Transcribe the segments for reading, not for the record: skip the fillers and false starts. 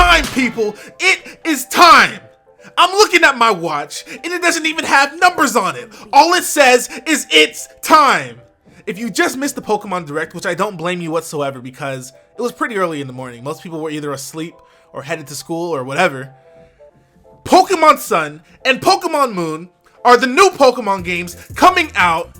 time, people. It is time. I'm looking at my watch, and it doesn't even have numbers on it. All it says is it's time. If you just missed the Pokemon Direct, which I don't blame you whatsoever because it was pretty early in the morning. Most people were either asleep or headed to school or whatever. Pokemon Sun and Pokemon Moon are the new Pokemon games coming out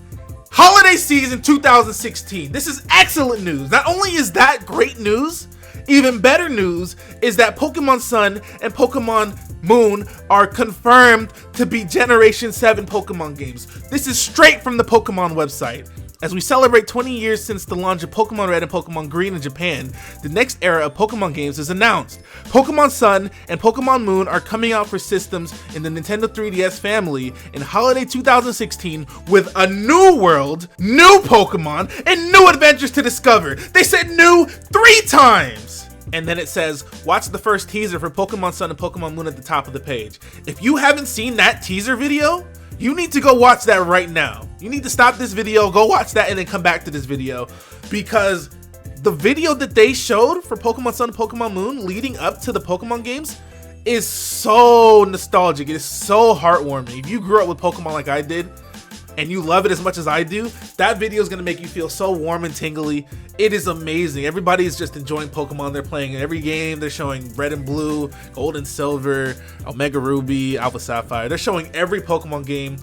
holiday season 2016. This is excellent news. Not only is that great news, even better news is that Pokemon Sun and Pokemon Moon are confirmed to be Generation 7 Pokemon games. This is straight from the Pokemon website. As we celebrate 20 years since the launch of Pokemon Red and Pokemon Green in Japan, the next era of Pokemon games is announced. Pokemon Sun and Pokemon Moon are coming out for systems in the Nintendo 3DS family in holiday 2016 with a new world, new Pokemon, and new adventures to discover. They said new 3 times! And then it says, watch the first teaser for Pokemon Sun and Pokemon Moon at the top of the page. If you haven't seen that teaser video, you need to go watch that right now. You need to stop this video, go watch that, and then come back to this video. Because the video that they showed for Pokemon Sun and Pokemon Moon leading up to the Pokemon games is so nostalgic. It is so heartwarming. If you grew up with Pokemon like I did, and you love it as much as I do, that video is going to make you feel so warm and tingly. It is amazing. Everybody is just enjoying Pokemon. They're playing in every game. They're showing Red and Blue, Gold and Silver, Omega Ruby, Alpha Sapphire. They're showing every Pokemon game,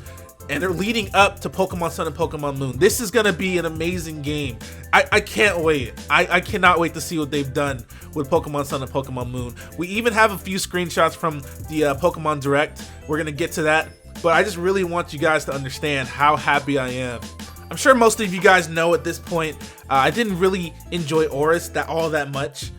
and they're leading up to Pokemon Sun and Pokemon Moon. This is going to be an amazing game. I can't wait. I cannot wait to see what they've done with Pokemon Sun and Pokemon Moon. We even have a few screenshots from the Pokemon Direct. We're going to get to that. But I just really want you guys to understand how happy I am. I'm sure most of you guys know at this point, I didn't really enjoy Oris all that much.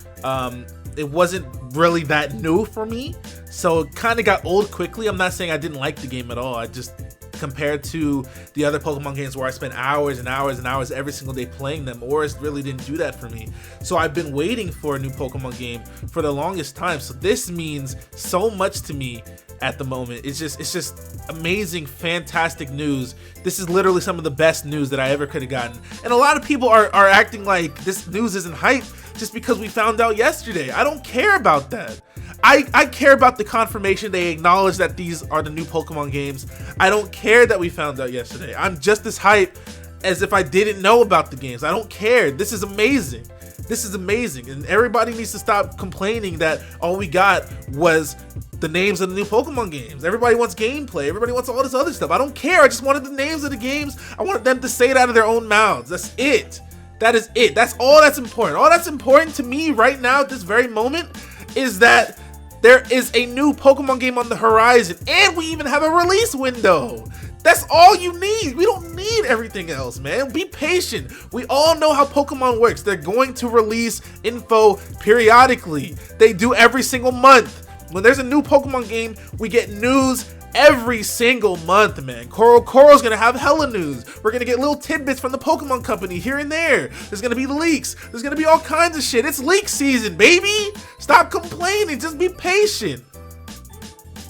It wasn't really that new for me, so it kind of got old quickly. I'm not saying I didn't like the game at all. I just, compared to the other Pokemon games where I spent hours and hours and hours every single day playing them, Oris really didn't do that for me. So I've been waiting for a new Pokemon game for the longest time. So this means so much to me at the moment. It's just amazing, fantastic news. This is literally some of the best news that I ever could have gotten. And a lot of people are acting like this news isn't hype just because we found out yesterday. I don't care about that. I care about the confirmation. They acknowledge that these are the new Pokemon games. I don't care that we found out yesterday. I'm just as hype as if I didn't know about the games. I don't care. This is amazing. This is amazing. And everybody needs to stop complaining that all we got was the names of the new Pokemon games. Everybody wants gameplay. Everybody wants all this other stuff. I don't care. I just wanted the names of the games. I wanted them to say it out of their own mouths. That's it. That is it. That's all that's important. All that's important to me right now at this very moment is that there is a new Pokemon game on the horizon, and we even have a release window. That's all you need. We don't need everything else, man. Be patient. We all know how Pokemon works. They're going to release info periodically. They do every single month. When there's a new Pokemon game, we get news every single month, man. Coro's gonna have hella news. We're gonna get little tidbits from the Pokemon Company here and there. There's gonna be leaks. There's gonna be all kinds of shit. It's leak season, baby. Stop complaining. Just be patient.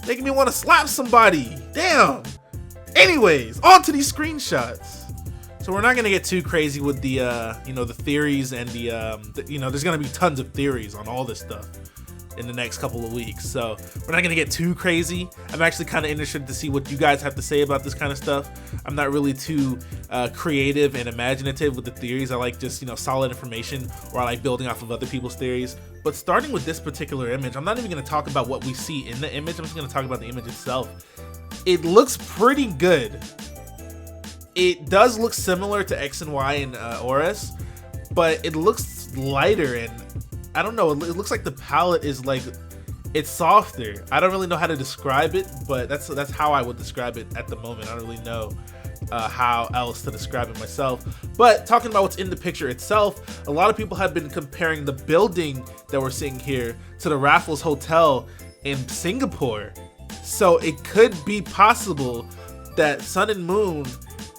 Making me want to slap somebody. Damn. Anyways, on to these screenshots. So we're not gonna get too crazy with the the theories and there's gonna be tons of theories on all this stuff in the next couple of weeks, so we're not gonna get too crazy. I'm actually kind of interested to see what you guys have to say about this kind of stuff. I'm not really too creative and imaginative with the theories. I like just solid information, or I like building off of other people's theories. But starting with this particular image, I'm not even gonna talk about what we see in the image. I'm just gonna talk about the image itself. It looks pretty good. It does look similar to X and Y in Oris, but it looks lighter, and I don't know, it looks like the palette is like, it's softer. I don't really know how to describe it, but that's how I would describe it at the moment. I don't really know how else to describe it myself. But talking about what's in the picture itself, a lot of people have been comparing the building that we're seeing here to the Raffles Hotel in Singapore. So it could be possible that Sun and Moon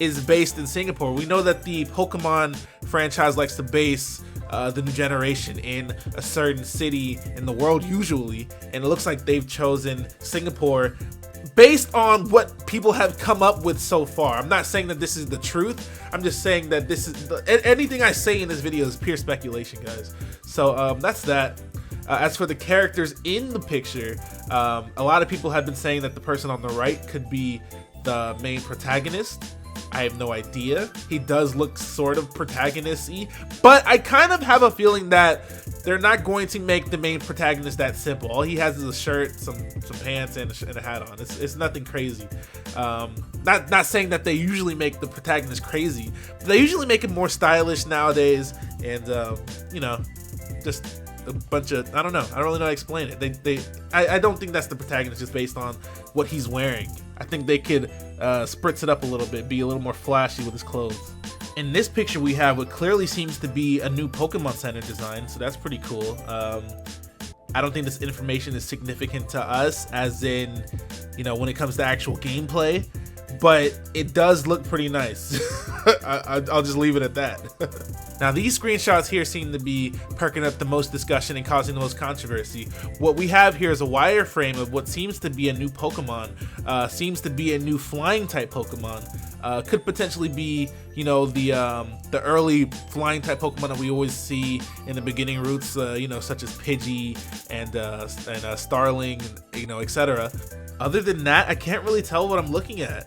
is based in Singapore. We know that the Pokemon franchise likes to base the new generation in a certain city in the world usually, and it looks like they've chosen Singapore based on what people have come up with so far. I'm not saying that this is the truth. I'm just saying that this is anything I say in this video is pure speculation, guys. So that's that. As for the characters in the picture, a lot of people have been saying that the person on the right could be the main protagonist. I have no idea. He does look sort of protagonist-y, but I kind of have a feeling that they're not going to make the main protagonist that simple. All he has is a shirt, some pants, and a hat on. It's nothing crazy. Not saying that they usually make the protagonist crazy, but they usually make him more stylish nowadays, and you know, just a bunch of, I don't know. I don't really know how to explain it. I don't think that's the protagonist just based on what he's wearing. I think they could spritz it up a little bit, be a little more flashy with his clothes. In this picture we have what clearly seems to be a new Pokemon Center design, so that's pretty cool. I don't think this information is significant to us, as in, you know, when it comes to actual gameplay, but it does look pretty nice. I'll just leave it at that. Now, these screenshots here seem to be perking up the most discussion and causing the most controversy. What we have here is a wireframe of what seems to be a new Pokemon, seems to be a new flying type Pokemon. Could potentially be, you know, the early flying type Pokemon that we always see in the beginning routes, you know, such as Pidgey and Starling, you know, etc. Other than that, I can't really tell what I'm looking at,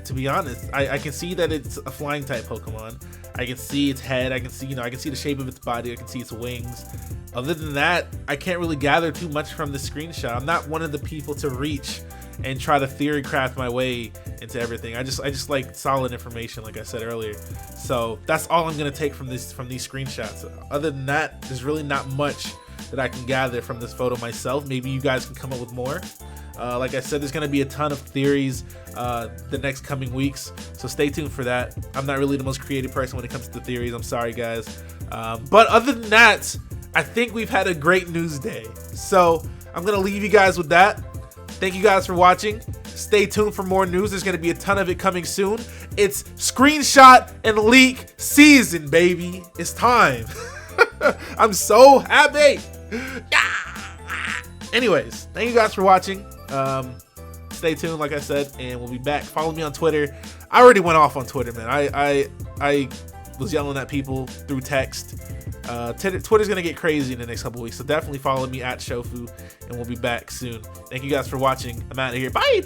to be honest. I can see that it's a flying type Pokemon. I can see its head. I can see, you know, I can see the shape of its body. I can see its wings. Other than that, I can't really gather too much from this screenshot. I'm not one of the people to reach and try to theory craft my way into everything. I just like solid information, like I said earlier. So that's all I'm gonna take from these screenshots. Other than that, there's really not much that I can gather from this photo myself. Maybe you guys can come up with more. Like I said, there's going to be a ton of theories the next coming weeks, so stay tuned for that. I'm not really the most creative person when it comes to theories. I'm sorry, guys. But other than that, I think we've had a great news day. So I'm going to leave you guys with that. Thank you guys for watching. Stay tuned for more news. There's going to be a ton of it coming soon. It's screenshot and leak season, baby. It's time. I'm so happy. Anyways, thank you guys for watching. Stay tuned, like I said, and we'll be back. Follow me on Twitter. I already went off on Twitter, man. I was yelling at people through text. Twitter's gonna get crazy in the next couple weeks, so definitely follow me at shofu, and we'll be back soon. Thank you guys for watching. I'm out of here. Bye.